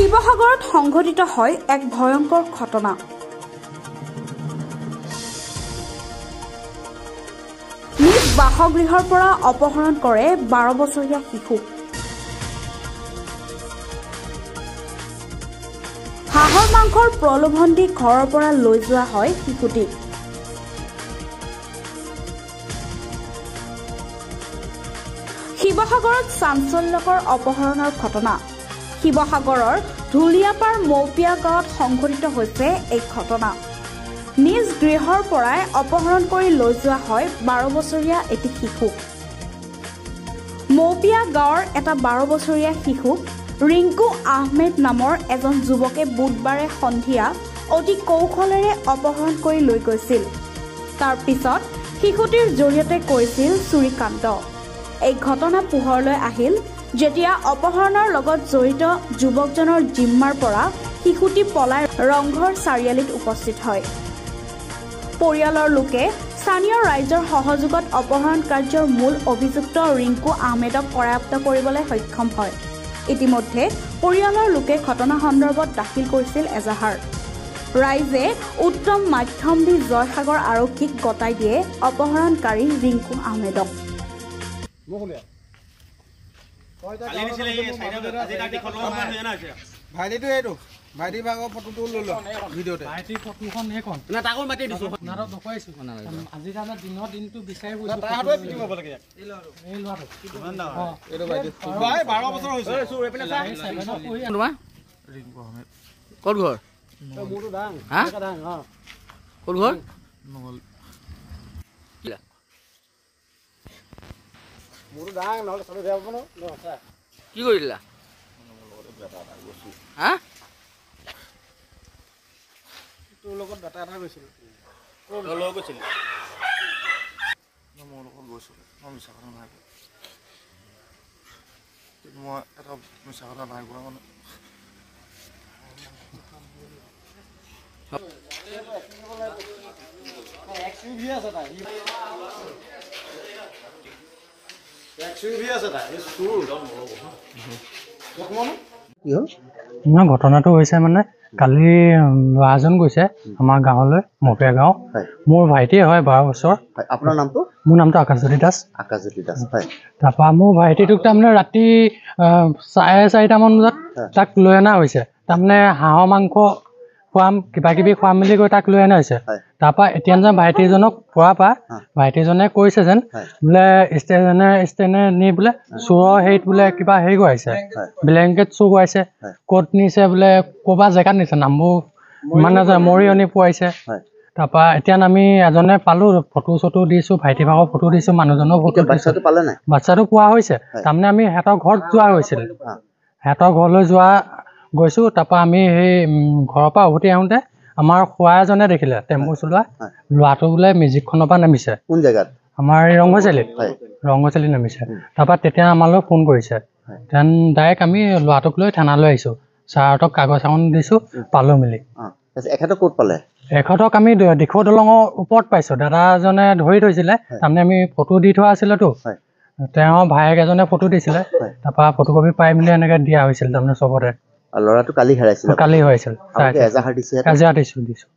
শিৱসাগৰত সংঘটিত হয় এক ভয়ংকৰ ঘটনা। নিজ বাসগৃহৰ পৰা অপহৰণ কৰে 12 বছৰীয়া শিশু। হাঁহৰ মাংসৰ প্ৰলোভন দি ঘৰৰ পৰা লৈ যোৱা হয় শিশুটিক। শিৱসাগৰত চাঞ্চল্যকৰ অপহৰণৰ ঘটনা। শিৱসাগৰৰ ধুলিয়াপাৰ মৌপিয়া গাঁৱত সংঘটিত হৈছে এই ঘটনা। নিজ গৃহৰ পৰাই অপহৰণ কৰি লৈ যোৱা হয় 12 বছৰীয়া এটি শিশু। মৌপিয়া গাঁৱৰ এটা 12 বছৰীয়া শিশুক ৰিংকু আহমেদ নামৰ এজন যুৱকে বুধবাৰে সন্ধিয়া অতি কৌশলেৰে অপহৰণ কৰি লৈ গৈছিল। তাৰ পিছত শিশুটিৰ জৰিয়তে কৰিছিল চুৰিকাণ্ড। এই ঘটনা পোহৰলৈ আহিল যেতিয়া অপহৰণৰ লগত জড়িত যুৱকজনৰ জিম্মাৰ পৰা শিশুটি পলাই ৰংঘৰ চাৰিআলিত উপস্থিত হয়। পৰিয়ালৰ লোকে স্থানীয় ৰাইজৰ সহযোগত অপহৰণ কাৰ্যৰ মূল অভিযুক্ত ৰিংকু আহমেদক কৰায়ত্ব কৰিবলৈ সক্ষম হয়। ইতিমধ্যে পৰিয়ালৰ লোকে ঘটনা সন্দৰ্ভত দাখিল কৰিছিল এজাহাৰ। ৰাইজে উত্তম মাধ্যম দি জয়সাগৰ আৰক্ষীক গতাই দিয়ে অপহৰণকাৰী ৰিংকু আহমেদক। ভাইটি ভাগৰ ফটোটো লৈ লোৱা ভিডিঅ'তে। ভাইটি ফটোখন এইখন না তাকো মাতি দিছো নাৰ দেখুৱাইছো আজি জানা দিনৰ দিনটো বিচাৰি গৈছো তাৰ হাতত পিটি কৰিব লাগে এই লৰাটো কিমান দাম এইটো ভাইটি ভাই 12 বছৰ হৈছে এপিনে চা তোমাৰ ৰিংকু আহমেদ ক'ত ঘৰ মোৰটো ডাং হা ডাং হা ক'ত ঘৰ নহল মোৰটো ডাং নহলে চলে যাব ন কি কৰিলা হা তোৰ লগত ডাটা এটা গৈছিল ক'ত লৈ গৈছিল মোৰ লগত গৈছিল মই মিছা কথা নাই মই এটা মিছা কথা নাই কোৱা মানে এক্সইউভি আছে তাই এক্সইউভি আছে তাই এই সুৰ নহয় ঘটনাটো হৈছে মানে কালি ল'ৰা এজন গৈছে আমাৰ গাঁৱলৈ মৌপিয়া গাঁও। মোৰ ভাইটিয়ে হয় 12 বছৰ। আপোনাৰ নামটো? মোৰ নামটো আকাশজ্যোতি দাস। আকাশজ্যোতি দাস হয়। তাৰপৰা মোৰ ভাইটিটোক তাৰমানে ৰাতি 4:30 মান বজাত তাক লৈ অনা হৈছে। তাৰমানে হাঁহৰ মাংস খুৱাম কিবা কিবি খুৱাম বুলি কৈ তাক লৈ অনা হৈছে। তাৰপৰা এতিয়া যেন ভাইটিজনক পোৱাৰ পৰা ভাইটিজনে কৈছে যেন বোলে ষ্টেনে নি বোলে চোৰৰ হেৰিত বোলে কিবা হেৰি কৰাইছে ব্লেংকেট চুৰ কৰাইছে ক'ত নিছে বোলে ক'ৰবাত জেগাত নিছে নামবোৰ মানে মৰি আনি পোৱাইছে। তাৰপৰা এতিয়া আমি এজনে পালো ফটো চটো দিছো ভাইটি ভাগৰ ফটো দিছো মানুহজনৰ ফটো বাচ্চাটো পালে নাই? বাচ্চাটো পোৱা হৈছে। তাৰমানে আমি সিহঁতৰ ঘৰত যোৱা হৈছিল সিহঁতৰ ঘৰলৈ গৈছো। তাৰপৰা আমি সেই ঘৰৰ পৰা উভতি আহোঁতে আমাৰ খুৱা এজনে দেখিলে টেম্পু চলোৱা ল'ৰাটো বোলে মেজিকখনৰ পৰা নামিছে। কোন জেগাত? আমাৰ ৰংঘৰচালিত নামিছে। তাৰপৰা তেতিয়া আমালৈ ফোন কৰিছে দেন ডাইৰেক্ট আমি ল'ৰাটোক লৈ থানালৈ আহিছোঁ। ছাৰহঁতক কাগজ এখন দিছোঁ পালোঁ মেলি। এখেতক ক'ত পালে? এখেতক আমি দিখৌ দলঙৰ ওপৰত পাইছোঁ। দাদাজনে ধৰি থৈছিলে তাৰমানে আমি ফটো দি থোৱা আছিলেতো তেওঁৰ ভায়েক এজনে ফটো দিছিলে তাৰপৰা ফটোকপি পাই মেলি এনেকৈ দিয়া হৈছিল তাৰমানে চবতে। ল'ৰাটো কালি হেৰাইছিল? কালি হৈছিল। এজাহাৰ দিছে? এজাহাৰ দিছোঁ।